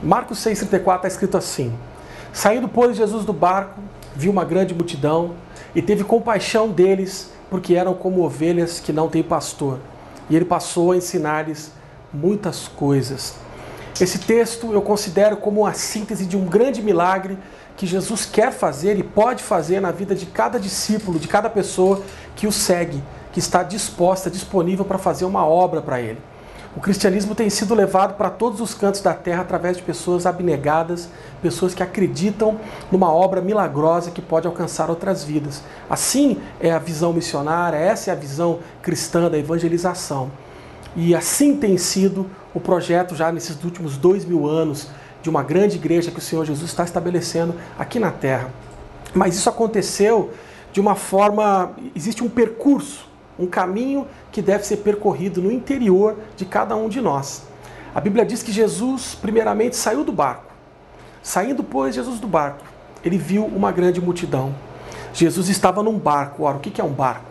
Marcos 6,34 está escrito assim: Saindo, pois, Jesus do barco, viu uma grande multidão e teve compaixão deles, porque eram como ovelhas que não têm pastor. E ele passou a ensinar-lhes muitas coisas. Esse texto eu considero como a síntese de um grande milagre que Jesus quer fazer e pode fazer na vida de cada discípulo, de cada pessoa que o segue, que está disposta, disponível para fazer uma obra para ele. O cristianismo tem sido levado para todos os cantos da terra através de pessoas abnegadas, pessoas que acreditam numa obra milagrosa que pode alcançar outras vidas. Assim é a visão missionária, essa é a visão cristã da evangelização. E assim tem sido o projeto já nesses últimos 2000 anos de uma grande igreja que o Senhor Jesus está estabelecendo aqui na terra. Mas isso aconteceu de uma forma, existe um percurso, um caminho que deve ser percorrido no interior de cada um de nós. A Bíblia diz que Jesus, primeiramente, saiu do barco. Saindo, pois, Jesus do barco, ele viu uma grande multidão. Jesus estava num barco. Ora, o que é um barco?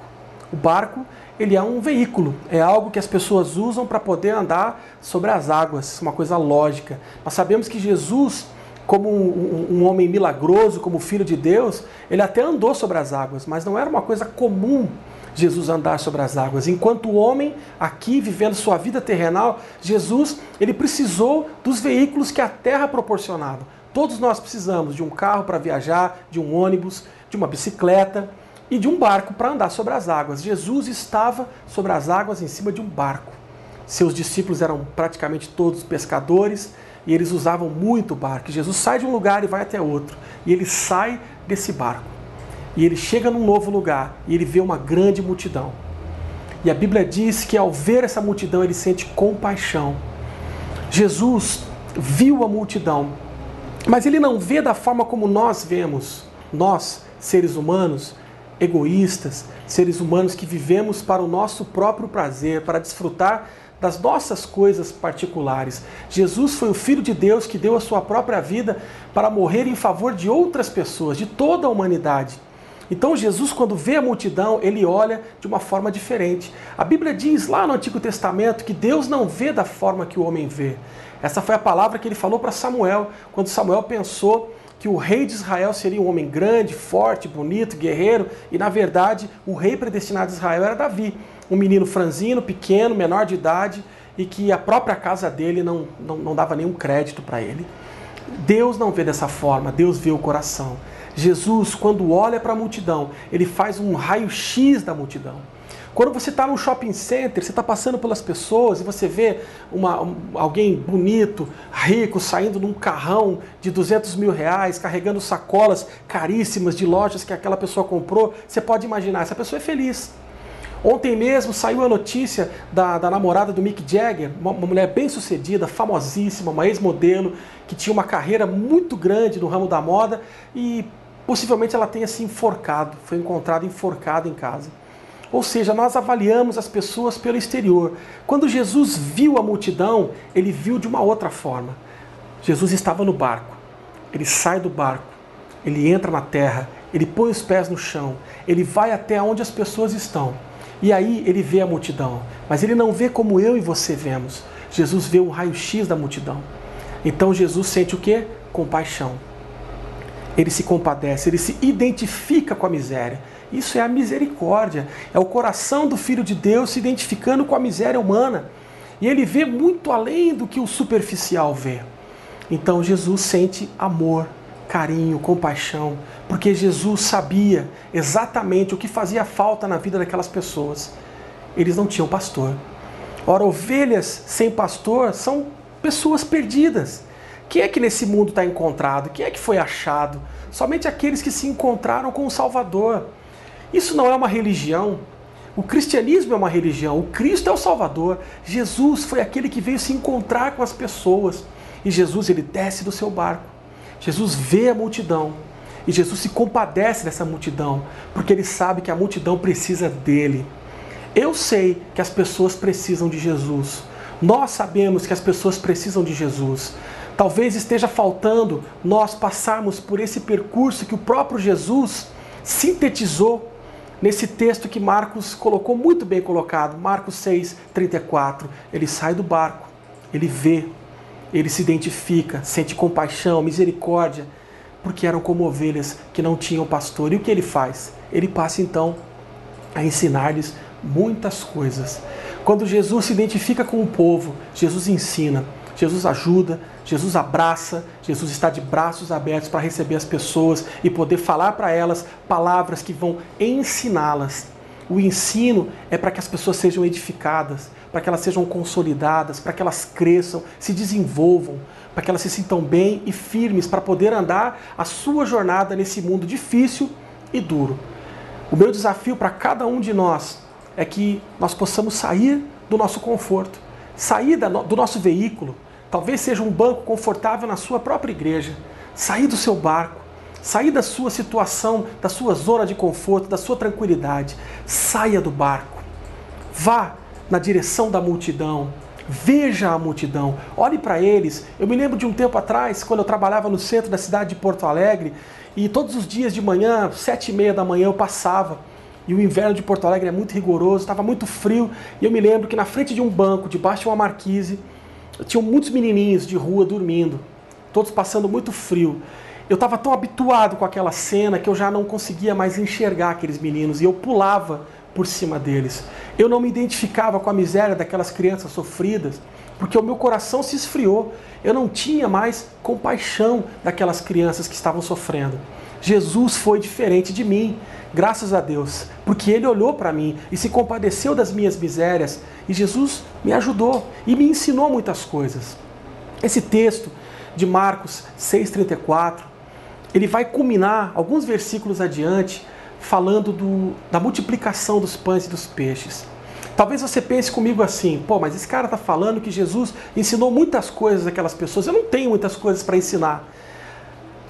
O barco, ele é um veículo, é algo que as pessoas usam para poder andar sobre as águas, uma coisa lógica. Nós sabemos que Jesus, como um homem milagroso, como filho de Deus, ele até andou sobre as águas, mas não era uma coisa comum Jesus andar sobre as águas. Enquanto o homem aqui vivendo sua vida terrenal, Jesus, ele precisou dos veículos que a terra proporcionava. Todos nós precisamos de um carro para viajar, de um ônibus, de uma bicicleta e de um barco para andar sobre as águas. Jesus estava sobre as águas em cima de um barco. Seus discípulos eram praticamente todos pescadores e eles usavam muito o barco. Jesus sai de um lugar e vai até outro. E ele sai desse barco. E ele chega num novo lugar e ele vê uma grande multidão. E a Bíblia diz que ao ver essa multidão ele sente compaixão. Jesus viu a multidão, mas ele não vê da forma como nós vemos. Nós, seres humanos, egoístas, seres humanos que vivemos para o nosso próprio prazer, para desfrutar das nossas coisas particulares. Jesus foi o Filho de Deus que deu a sua própria vida para morrer em favor de outras pessoas, de toda a humanidade. Então Jesus, quando vê a multidão, ele olha de uma forma diferente. A Bíblia diz lá no Antigo Testamento que Deus não vê da forma que o homem vê. Essa foi a palavra que ele falou para Samuel, quando Samuel pensou que o rei de Israel seria um homem grande, forte, bonito, guerreiro, e na verdade o rei predestinado de Israel era Davi, um menino franzino, pequeno, menor de idade, e que a própria casa dele não dava nenhum crédito para ele. Deus não vê dessa forma, Deus vê o coração. Jesus, quando olha para a multidão, ele faz um raio-x da multidão. Quando você está num shopping center, você está passando pelas pessoas e você vê alguém bonito, rico, saindo num carrão de 200 mil reais, carregando sacolas caríssimas de lojas que aquela pessoa comprou, você pode imaginar, essa pessoa é feliz. Ontem mesmo saiu a notícia da namorada do Mick Jagger, uma mulher bem sucedida, famosíssima, uma ex-modelo, que tinha uma carreira muito grande no ramo da moda e possivelmente ela tenha se enforcado, foi encontrada enforcada em casa. Ou seja, nós avaliamos as pessoas pelo exterior. Quando Jesus viu a multidão, ele viu de uma outra forma. Jesus estava no barco, ele sai do barco, ele entra na terra, ele põe os pés no chão, ele vai até onde as pessoas estão. E aí ele vê a multidão, mas ele não vê como eu e você vemos. Jesus vê um raio-x da multidão. Então Jesus sente o quê? Compaixão. Ele se compadece, ele se identifica com a miséria. Isso é a misericórdia, é o coração do Filho de Deus se identificando com a miséria humana. E ele vê muito além do que o superficial vê. Então Jesus sente amor, carinho, compaixão, porque Jesus sabia exatamente o que fazia falta na vida daquelas pessoas. Eles não tinham pastor. Ora, ovelhas sem pastor são pessoas perdidas. Quem é que nesse mundo está encontrado? Quem é que foi achado? Somente aqueles que se encontraram com o Salvador. Isso não é uma religião. O cristianismo é uma religião. O Cristo é o Salvador. Jesus foi aquele que veio se encontrar com as pessoas. E Jesus, ele desce do seu barco. Jesus vê a multidão. E Jesus se compadece dessa multidão, porque ele sabe que a multidão precisa dele. Eu sei que as pessoas precisam de Jesus. Nós sabemos que as pessoas precisam de Jesus. Talvez esteja faltando nós passarmos por esse percurso que o próprio Jesus sintetizou nesse texto que Marcos colocou muito bem colocado, Marcos 6:34. Ele sai do barco, ele vê ele se identifica, sente compaixão, misericórdia, porque eram como ovelhas que não tinham pastor. E o que ele faz? Ele passa então a ensinar-lhes muitas coisas. Quando Jesus se identifica com o povo, Jesus ensina, Jesus ajuda, Jesus abraça, Jesus está de braços abertos para receber as pessoas e poder falar para elas palavras que vão ensiná-las. O ensino é para que as pessoas sejam edificadas, para que elas sejam consolidadas, para que elas cresçam, se desenvolvam, para que elas se sintam bem e firmes para poder andar a sua jornada nesse mundo difícil e duro. O meu desafio para cada um de nós é que nós possamos sair do nosso conforto, sair do nosso veículo, talvez seja um banco confortável na sua própria igreja, sair do seu barco, sair da sua situação, da sua zona de conforto, da sua tranquilidade. Saia do barco, vá na direção da multidão, veja a multidão, olhe para eles. Eu me lembro de um tempo atrás, quando eu trabalhava no centro da cidade de Porto Alegre, e todos os dias de manhã, 7h30 da manhã, eu passava. E o inverno de Porto Alegre é muito rigoroso, estava muito frio. E eu me lembro que na frente de um banco, debaixo de uma marquise, tinham muitos menininhos de rua dormindo, todos passando muito frio. Eu estava tão habituado com aquela cena que eu já não conseguia mais enxergar aqueles meninos. E eu pulava por cima deles. Eu não me identificava com a miséria daquelas crianças sofridas, porque o meu coração se esfriou. Eu não tinha mais compaixão daquelas crianças que estavam sofrendo. Jesus foi diferente de mim, graças a Deus, porque Ele olhou para mim e se compadeceu das minhas misérias, e Jesus me ajudou e me ensinou muitas coisas. Esse texto de Marcos 6,34, ele vai culminar alguns versículos adiante, falando da multiplicação dos pães e dos peixes. Talvez você pense comigo assim, pô, mas esse cara está falando que Jesus ensinou muitas coisas àquelas pessoas. Eu não tenho muitas coisas para ensinar.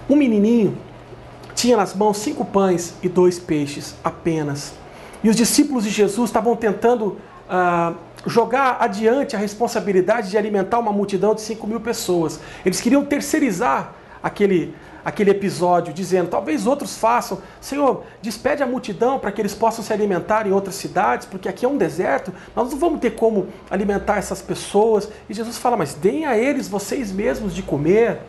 Um menininho tinha nas mãos 5 pães e 2 peixes apenas. E os discípulos de Jesus estavam tentando jogar adiante a responsabilidade de alimentar uma multidão de 5.000 pessoas. Eles queriam terceirizar aquele episódio, dizendo, talvez outros façam. Senhor, despede a multidão para que eles possam se alimentar em outras cidades, porque aqui é um deserto, nós não vamos ter como alimentar essas pessoas. E Jesus fala, mas deem a eles vocês mesmos de comer.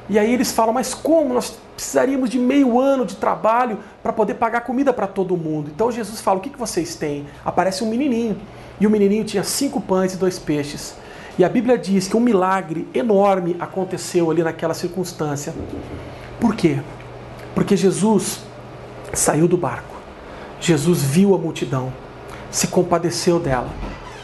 E aí eles falam, mas como? Nós precisaríamos de meio ano de trabalho para poder pagar comida para todo mundo. Então Jesus fala, o que vocês têm? Aparece um menininho, e o menininho tinha 5 pães e 2 peixes. E a Bíblia diz que um milagre enorme aconteceu ali naquela circunstância. Por quê? Porque Jesus saiu do barco. Jesus viu a multidão, se compadeceu dela.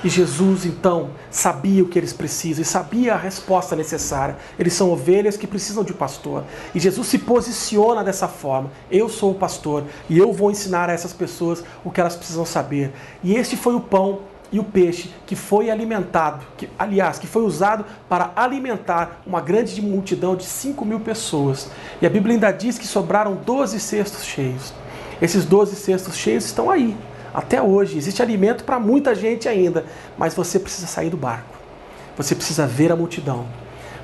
E Jesus, então, sabia o que eles precisam e sabia a resposta necessária. Eles são ovelhas que precisam de pastor. E Jesus se posiciona dessa forma. Eu sou o pastor e eu vou ensinar a essas pessoas o que elas precisam saber. E este foi o pão e o peixe que foi alimentado, que foi usado para alimentar uma grande multidão de 5.000 pessoas. E a Bíblia ainda diz que sobraram 12 cestos cheios. Esses 12 cestos cheios estão aí, até hoje. Existe alimento para muita gente ainda, mas você precisa sair do barco. Você precisa ver a multidão.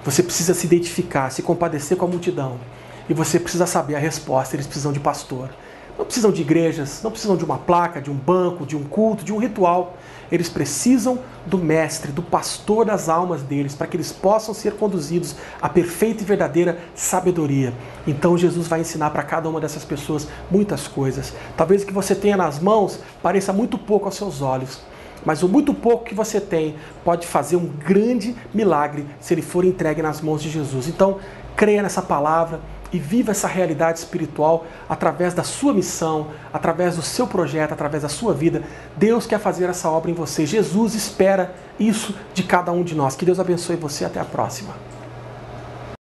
Você precisa se identificar, se compadecer com a multidão. E você precisa saber a resposta, eles precisam de pastor. Não precisam de igrejas, não precisam de uma placa, de um banco, de um culto, de um ritual. Eles precisam do mestre, do pastor das almas deles, para que eles possam ser conduzidos à perfeita e verdadeira sabedoria. Então Jesus vai ensinar para cada uma dessas pessoas muitas coisas. Talvez o que você tenha nas mãos pareça muito pouco aos seus olhos, mas o muito pouco que você tem pode fazer um grande milagre se ele for entregue nas mãos de Jesus. Então, creia nessa palavra e viva essa realidade espiritual através da sua missão, através do seu projeto, através da sua vida. Deus quer fazer essa obra em você. Jesus espera isso de cada um de nós. Que Deus abençoe você. Até a próxima.